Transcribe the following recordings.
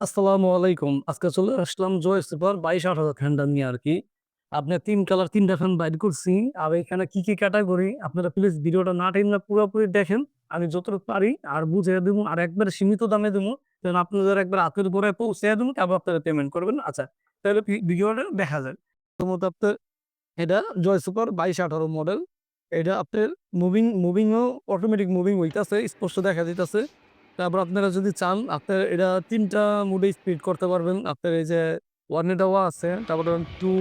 আসসালামু আলাইকুম। আজকে চলে আসলাম জয় সুপার ২২-১৮ ফ্যানটা নিয়ে আরকি। আপনার ৩ কালার ৩ টা ফ্যান বাইর করছি। আর এখানে কি ক্যাটেগরি আপনারা প্লিজ ভিডিওটা না টেনে পুরোপুরি দেখেন। আমি যতটুকু পারি আর বুঝাইয়া দিমু আর একবারে সীমিত দামে দিমু। যেন আপনাদের একবার হাতের উপরে পৌঁছাইয়া দিমু তারপর আপনারা পেমেন্ট করবেন। আচ্ছা, তাহলে ভিডিওটা দেখা যাক। প্রথমত আপনার এটা জয় সুপার ২২-১৮ মডেল। এটা আপনার মুভিংও অটোমেটিক মুভিং হইতাছে, স্পষ্ট দেখা যাইতাছে। তারপর আপনারা যদি চান আপনার এটা ৩ টা মোডে স্পিড করতে পারবেন। আপনার এই যে 1 এ দেওয়া আছে, তারপর 2,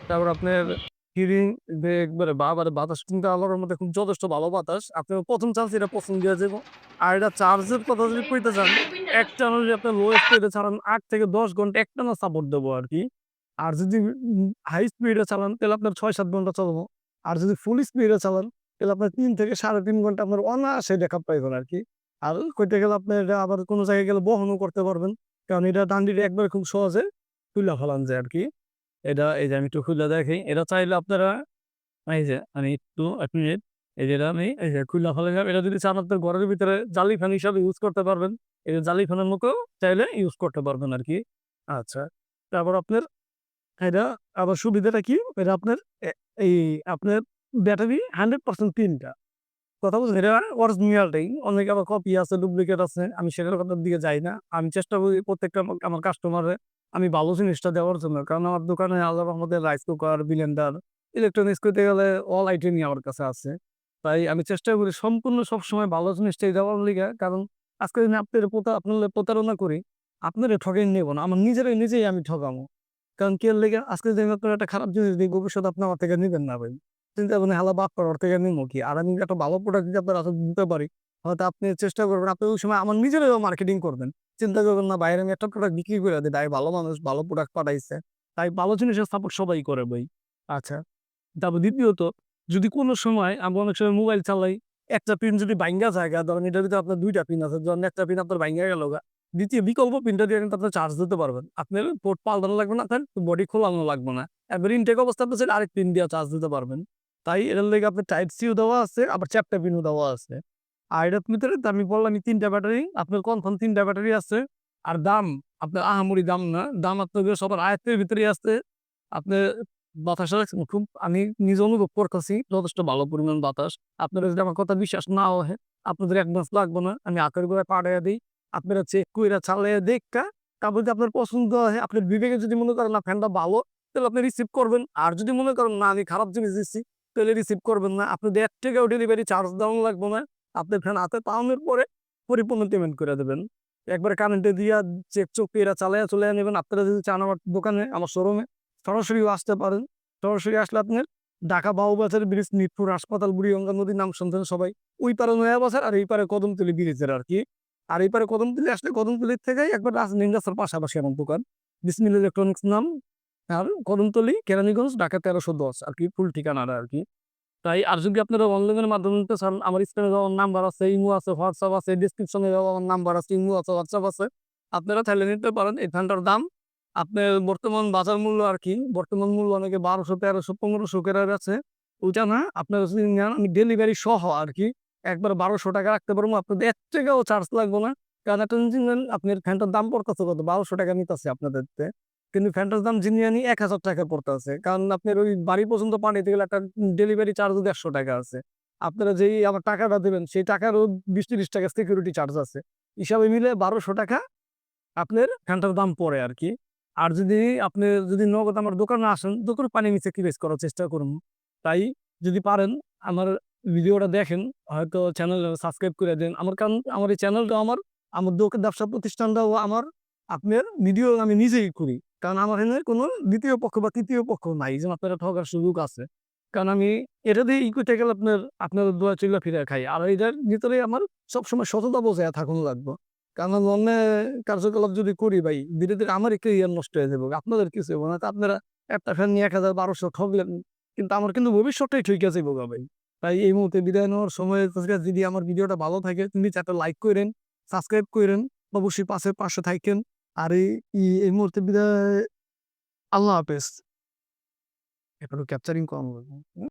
তারপর আপনার হিটিং যে একবারে বাবারে বাতাস কিন্তু আল্লাহর রহমতে খুব যথেষ্ট ভালো বাতাস। আপনার ১ম চান্স এটা পছন্দ হইয়া যাইব। আর এটা চার্জের কথা যদি কইতে চান, একটানা যদি আপনার লো স্পিডে চালান ৮ থেকে ১০ ঘন্টা একটানা সাপোর্ট দেবো আরকি। আর যদি হাই স্পিডে চালান তাহলে আপনার ৬-৭ ঘন্টা চালাবো। আর যদি ফুল স্পিডে চালান তাহলে আপনার ৩ থেকে ৩.৫ ঘন্টা আপনার অনায়াসে ব্যাকআপ পাইবেন আরকি। আর কইতে গেলে আপনি এটা আবার কোন জায়গায় গেলে বহনও করতে পারবেন। কারণ এটা ডান্ডিটা একবারে খুব সহজে তুইলা ফেলান যায় আরকি। এটা এই যে আমি একটু খুইলা দেখাই। এটা চাইলে আপনারা এই যে আমি একটু ১ মিনিট এই যে এটা আমি এই যে খুইলা ফেলাইলাম। এটা যদি চান আপনার ঘরের ভিতরে জালি ফ্যান হিসাবে ইউজ করতে পারবেন। এই যে জালি ফ্যানের মতো চাইলে ইউজ করতে পারবেন আরকি। আচ্ছা। তারপর আপনার এটা আবার সুবিধাটা কি? এটা আপনার এ এই আপনার ব্যাটারি 100% ৩ টা। কথা বলছেন এটা অরিজিনালটাই। অনেকে আবার কপি আছে, ডুপ্লিকেট আছে। আমি সেটার কথার দিকে যাই না। আমি চেষ্টা করি প্রত্যেকটা আমার কাস্টমারে আমি ভালো জিনিসটা দেওয়ার জন্য। কারণ আমার দোকানে আল্লাহর রহমতে রাইস কুকার, ব্লেন্ডার, ইলেকট্রনিক্স কইতে গেলে অল আইটেমই আমার কাছে আছে। তাই আমি চেষ্টা করি সম্পূর্ণ সবসময় ভালো জিনিসটাই দেওয়ার লিগা। কারণ আজকে যদি আপনার প্রতারণা করি, আপনারে ঠকাই নিব না। আমার নিজেই আমি ঠকামো। কারণ কি এর লেগা আজকে যদি আমি আপনার একটা খারাপ জিনিস দিই, ভবিষ্যতে আপনি আমার থেকে নিবেন না ভাই। চিন্তা করবেন হালা বাটপার ওর থেকে নিমু কি? আর আমি একটা ভালো প্রোডাক্ট যদি আপনার হাতে দিতে পারি, হয়তো আপনি চেষ্টা করবেন, আপনি ওই সময় আমার নিজেরও মার্কেটিং করবেন। চিন্তা করবেন না বাইরে আমি একটা প্রোডাক্ট বিক্রি করে দেই। ভাই ভালো মানুষ, ভালো প্রোডাক্ট পাঠাইছে। তাই ভালো জিনিসের সাপোর্ট সবাই করে ভাই। আচ্ছা। তারপর দ্বিতীয়ত যদি কোন সময় আমরা অনেক সময় মোবাইল চালাই, একটা পিন যদি ভাইঙ্গা যায়গা, ধরেন এটার ভিতরে আপনার ২ টা পিন আছে। ধরেন একটা পিন আপনার ভাইঙ্গা গেলগা। দ্বিতীয় বিকল্প পিনটা দিয়ে কিন্তু আপনি চার্জ দিতে পারবেন। আপনার পোর্ট পাল্টানো লাগবে না, আপনার বডি খোলানো লাগবে না। একবার ইনটেক অবস্থায় আপনি চাইলে আরেক পিন দিয়ে চার্জ দিতে পারবেন। তাই এটার লেগে আপনার টাইপ সিও দেওয়া আছে, আবার চ্যাপ্টা পিনও দেওয়া আছে। আর এটার ভিতরে তো আমি বললামই ৩ টা ব্যাটারি, আপনার কনফার্ম ৩ টা ব্যাটারি আছে। আর দাম, আপনার আহামরি দাম না। দাম আপনাদের সবার আয়ত্তের ভিতরেই আছে। আপনি বাতাসটা খুব আমি নিজে অনুভব করতেছি যথেষ্ট ভালো পরিমাণ বাতাস। আপনারা যদি আমার কথা বিশ্বাস নাও হয়, আপনাদের অ্যাডভান্স লাগবে না। আমি হাতের করে পাঠাইয়া দেই। আপনারা চেক কইরা চালাইয়া দেইখা তারপর যদি আপনার পছন্দ হয়, আপনার বিবেকে যদি মনে করেন না ফ্যানটা ভালো, তাহলে আপনি রিসিভ করবেন। আর যদি মনে করেন না আমি খারাপ জিনিস দিচ্ছি, তাহলে রিসিভ করবেন না। আপনাদের ৳১ ডেলিভারি চার্জ দেওয়ানো লাগবে না। আপনার ফ্যান হাতে পাওনের পরে পরিপূর্ণ পেমেন্ট করে দেবেন। একবারে কারেন্টে দিয়া চেক কইরা চালাইয়া চলাইয়া নিবেন। আপনারা যদি চান আমার দোকানে, আমার শোরুমে সরাসরিও আসতে পারেন। সরাসরি আসলে আপনার ঢাকা বাবুবাজার ব্রিজ, মিরপুর হাসপাতাল, বুড়িগঙ্গা নদীর নাম শুনছেন সবাই। ওই পারে নয়া বাজার আর এই পারে কদমতলী ব্রিজের আরকি। আর এই পারে কদমতলী আসলে কদমতলীর থেকেই একবার মেইন রাস্তার পাশাপাশি আমার দোকান। বিসমিল ইলেকট্রনিক্স নাম। আর কদমতলী, কেরানীগঞ্জ, ঢাকা ১৩১০ আরকি ফুল ঠিকানাটা আরকি। তাই আর যদি আপনারা অনলাইনের মাধ্যমে নিতে চান, আমার স্ক্রিনে দেওয়া নাম্বার আছে, ইমো আছে, হোয়াটসঅ্যাপ আছে, ডেসক্রিপশনে দেওয়া আমার নাম্বার আছে, ইমো আছে, হোয়াটসঅ্যাপ আছে। আপনারা চাইলে নিতে পারেন। এই ফ্যানটার দাম আপনার বর্তমান বাজার মূল্য আরকি, বর্তমান মূল্য অনেকে ১২০০, ১৩০০, ১৫০০ করে আছে। ওইটা না, আপনারা যদি নেন আমি ডেলিভারি সহ আরকি একবার ৳১২০০ রাখতে পারবো। আপনাদের ৳১ ও চার্জ লাগবে না। কারণ একটা জিনিস জানেন, আপনার ফ্যানটার দাম পড়তেছে কত? ৳১২০০ নিতেছে আপনাদেরতে। কিন্তু ফ্যানটার দাম জিনিয়ানি ৳১,০০০ পড়তেছে। কারণ আপনার ওই বাড়ি পর্যন্ত পাঠাইতে গেলে একটা ডেলিভারি চার্জও ৳১৫০ আছে। আপনারা যেই আমার টাকাটা দিবেন সেই টাকারও ৳২০-৳৩০ সিকিউরিটি চার্জ আছে। হিসাবে মিলে ৳১২০০ আপনার ফ্যানটার দাম পড়ে আরকি। আর যদি আপনি যদি নগদ আমার দোকানে আসেন, দোকানে পানি নিচে স্যাক্রিফাইস করার চেষ্টা করুন। তাই যদি পারেন আমার ভিডিওটা দেখেন, হয়তো চ্যানেল সাবস্ক্রাইব করে দেন। আমার কারণ আমার এই চ্যানেলটা আমার ব্যবসা প্রতিষ্ঠানটাও আমার। আপনার ভিডিও আমি নিজেই করি। কারণ আমার এখানে কোনো ২য় পক্ষ বা ৩য় পক্ষ নাই যে আপনারা ঠকার সুযোগ আছে। কারণ আমি এটা দিয়ে করতে গেলে আপনার দোয়া চইলা ফিরা খাই। আর এটার ভিতরে আমার সবসময় সততা বজায় থাকুন লাগবে। কারণ আমি অন্যায় কার্যকলাপ যদি করি ভাই, ধীরে, ধীরে আমারই ক্যারিয়ার নষ্ট হয়ে যাবে। আপনাদের কিছু হইব না। তো আপনারা একটা ফ্যান নিয়ে ১,০০০-১,২০০ ঠকলেন। কিন্তু আমার কিন্তু ভবিষ্যৎটাই ঠইকা যাইব গা ভাই। তাই এই মুহূর্তে বিদায় নেওয়ার সময় হইতেছে, যদি আমার ভিডিওটা ভালো থাকে প্লিজ একটা লাইক কইরেন, সাবস্ক্রাইব কইরেন, অবশ্যই পাশে থাইকেন। আর এই মুহূর্তে বিদায়। আল্লাহ হাফেজ। এটা একটু ক্যাপচারিং করা লাগবে।